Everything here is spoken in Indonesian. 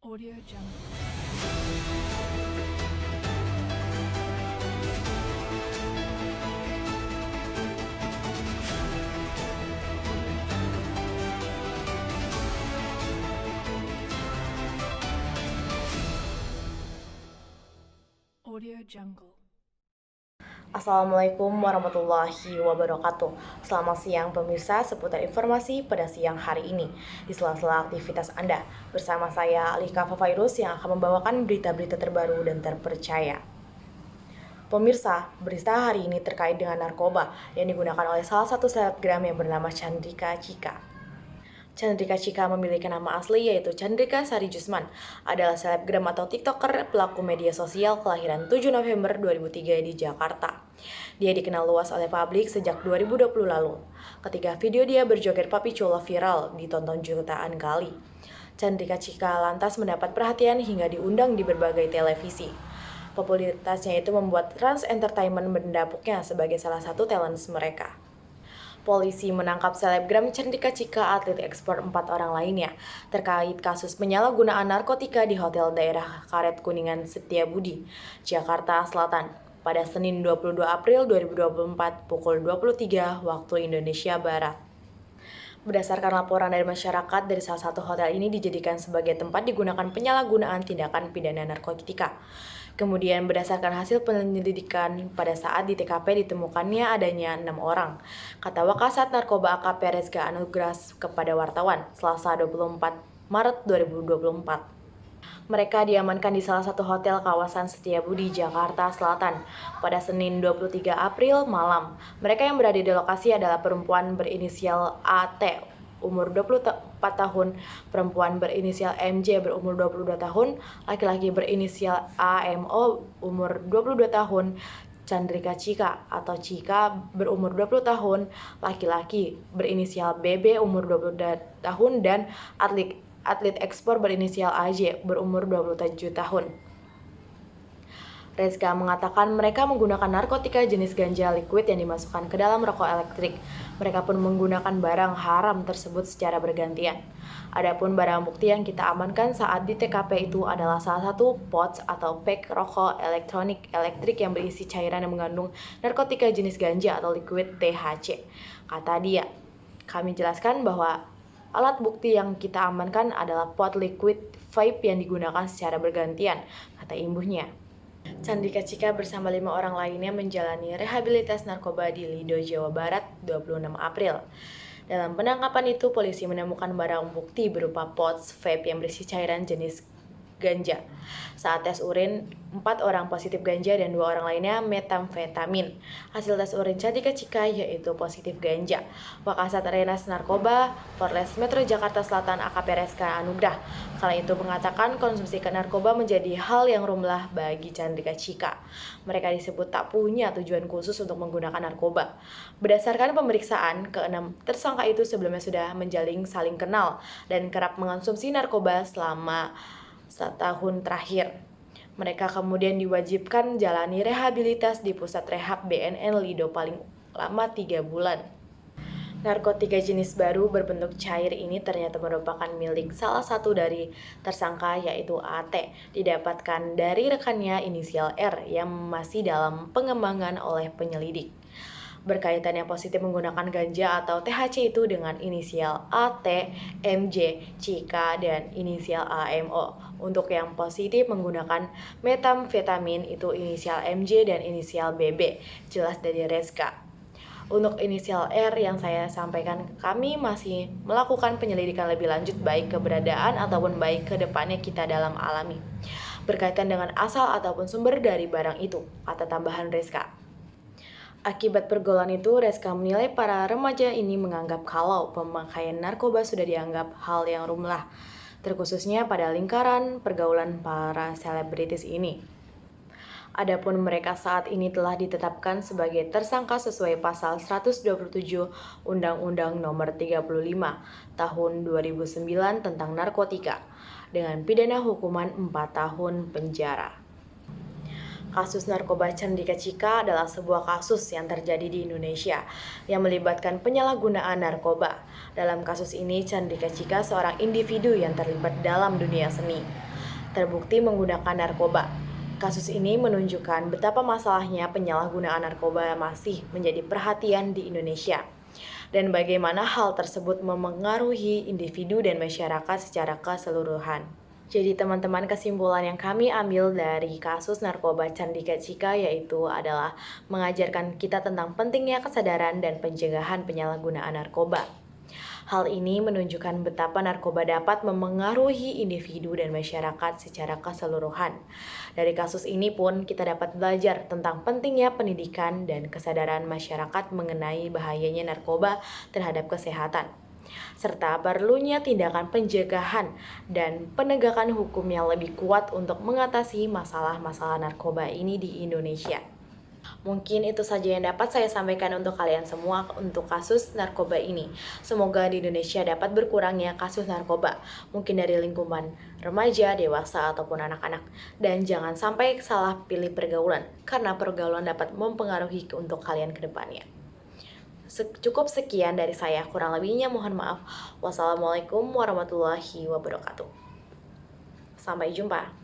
Audio Jungle. Audio Jungle. Assalamualaikum warahmatullahi wabarakatuh. Selamat siang pemirsa, seputar informasi pada siang hari ini di sela-sela aktivitas Anda. Bersama saya Alika Fafairus yang akan membawakan berita-berita terbaru dan terpercaya. Pemirsa, berita hari ini terkait dengan narkoba yang digunakan oleh salah satu selebgram yang bernama Chandrika Cika. Chandrika Cika memiliki nama asli yaitu Chandrika Sari Jusman, adalah selebgram atau tiktoker pelaku media sosial kelahiran 7 November 2003 di Jakarta. Dia dikenal luas oleh publik sejak 2020 lalu, ketika video dia berjoget Papi Cholo viral ditonton jutaan kali. Chandrika Cika lantas mendapat perhatian hingga diundang di berbagai televisi. Popularitasnya itu membuat Trans Entertainment mendapuknya sebagai salah satu talent mereka. Polisi menangkap selebgram Chandrika Cika, atlet ekspor 4 orang lainnya, terkait kasus penyalahgunaan narkotika di hotel daerah Karet Kuningan Setiabudi, Jakarta Selatan, pada Senin 22 April 2024 pukul 23 waktu Indonesia Barat. Berdasarkan laporan dari masyarakat, dari salah satu hotel ini dijadikan sebagai tempat digunakan penyalahgunaan tindakan pidana narkotika. Kemudian berdasarkan hasil penyelidikan, pada saat di TKP ditemukannya adanya 6 orang, kata Wakasat Narkoba AKP Rezka Anugrah kepada wartawan Selasa 24 Maret 2024. Mereka diamankan di salah satu hotel kawasan Setiabudi, Jakarta Selatan pada Senin 23 April malam. Mereka yang berada di lokasi adalah perempuan berinisial AT, umur 24 tahun, perempuan berinisial MJ berumur 22 tahun, laki-laki berinisial AMO umur 22 tahun, Chandrika Cika atau Cika berumur 20 tahun, laki-laki berinisial BB umur 22 tahun, dan atlet ekspor berinisial AJ berumur 27 tahun. Rezka mengatakan mereka menggunakan narkotika jenis ganja liquid yang dimasukkan ke dalam rokok elektrik. Mereka pun menggunakan barang haram tersebut secara bergantian. Adapun barang bukti yang kita amankan saat di TKP itu adalah salah satu pouch atau pack rokok elektrik yang berisi cairan yang mengandung narkotika jenis ganja atau liquid THC. Kata dia, kami jelaskan bahwa alat bukti yang kita amankan adalah pot liquid vape yang digunakan secara bergantian, kata imbuhnya. Chandrika Cika bersama 5 orang lainnya menjalani rehabilitas narkoba di Lido, Jawa Barat 26 April. Dalam penangkapan itu, polisi menemukan barang bukti berupa pouch vape yang berisi cairan jenis ganja. Saat tes urin, 4 orang positif ganja dan 2 orang lainnya metamfetamin. Hasil tes urin Chandrika Cika yaitu positif ganja. Wakasat Renas Narkoba Polres Metro Jakarta Selatan AKP Rezka Anugrah kala itu mengatakan konsumsi narkoba menjadi hal yang rumlah bagi Chandrika Cika. Mereka disebut tak punya tujuan khusus untuk menggunakan narkoba. Berdasarkan pemeriksaan, keenam tersangka itu sebelumnya sudah menjalin saling kenal dan kerap mengonsumsi narkoba selama setahun terakhir. Mereka kemudian diwajibkan jalani rehabilitas di pusat rehab BNN Lido paling lama 3 bulan. Narkotika jenis baru berbentuk cair ini ternyata merupakan milik salah satu dari tersangka yaitu AT, didapatkan dari rekannya inisial R yang masih dalam pengembangan oleh penyelidik. Berkaitan yang positif menggunakan ganja atau THC itu dengan inisial AT, MJ, Cika, dan inisial AMO. Untuk yang positif menggunakan metamfetamin itu inisial MJ dan inisial BB, jelas dari Rezka. Untuk inisial R yang saya sampaikan, kami masih melakukan penyelidikan lebih lanjut baik keberadaan ataupun baik ke depannya kita dalam alami. Berkaitan dengan asal ataupun sumber dari barang itu, kata tambahan Rezka. Akibat pergaulan itu, Rezka menilai para remaja ini menganggap kalau pemakaian narkoba sudah dianggap hal yang rumlah, terkhususnya pada lingkaran pergaulan para selebritis ini. Adapun mereka saat ini telah ditetapkan sebagai tersangka sesuai pasal 127 Undang-Undang Nomor 35 Tahun 2009 tentang narkotika dengan pidana hukuman 4 tahun penjara. Kasus narkoba Chandrika Cika adalah sebuah kasus yang terjadi di Indonesia yang melibatkan penyalahgunaan narkoba. Dalam kasus ini, Chandrika Cika seorang individu yang terlibat dalam dunia seni. terbukti menggunakan narkoba. Kasus ini menunjukkan betapa masalahnya penyalahgunaan narkoba masih menjadi perhatian di Indonesia, dan bagaimana hal tersebut memengaruhi individu dan masyarakat secara keseluruhan. Jadi teman-teman, kesimpulan yang kami ambil dari kasus narkoba Chandika Chika yaitu adalah mengajarkan kita tentang pentingnya kesadaran dan pencegahan penyalahgunaan narkoba. Hal ini menunjukkan betapa narkoba dapat memengaruhi individu dan masyarakat secara keseluruhan. Dari kasus ini pun kita dapat belajar tentang pentingnya pendidikan dan kesadaran masyarakat mengenai bahayanya narkoba terhadap kesehatan, serta perlunya tindakan pencegahan dan penegakan hukum yang lebih kuat untuk mengatasi masalah-masalah narkoba ini di Indonesia. Mungkin itu saja yang dapat saya sampaikan untuk kalian semua untuk kasus narkoba ini. Semoga di Indonesia dapat berkurangnya kasus narkoba, mungkin dari lingkungan remaja, dewasa, ataupun anak-anak. Dan jangan sampai salah pilih pergaulan, karena pergaulan dapat mempengaruhi untuk kalian ke depannya. Cukup sekian dari saya, kurang lebihnya mohon maaf. Wassalamualaikum warahmatullahi wabarakatuh. Sampai jumpa.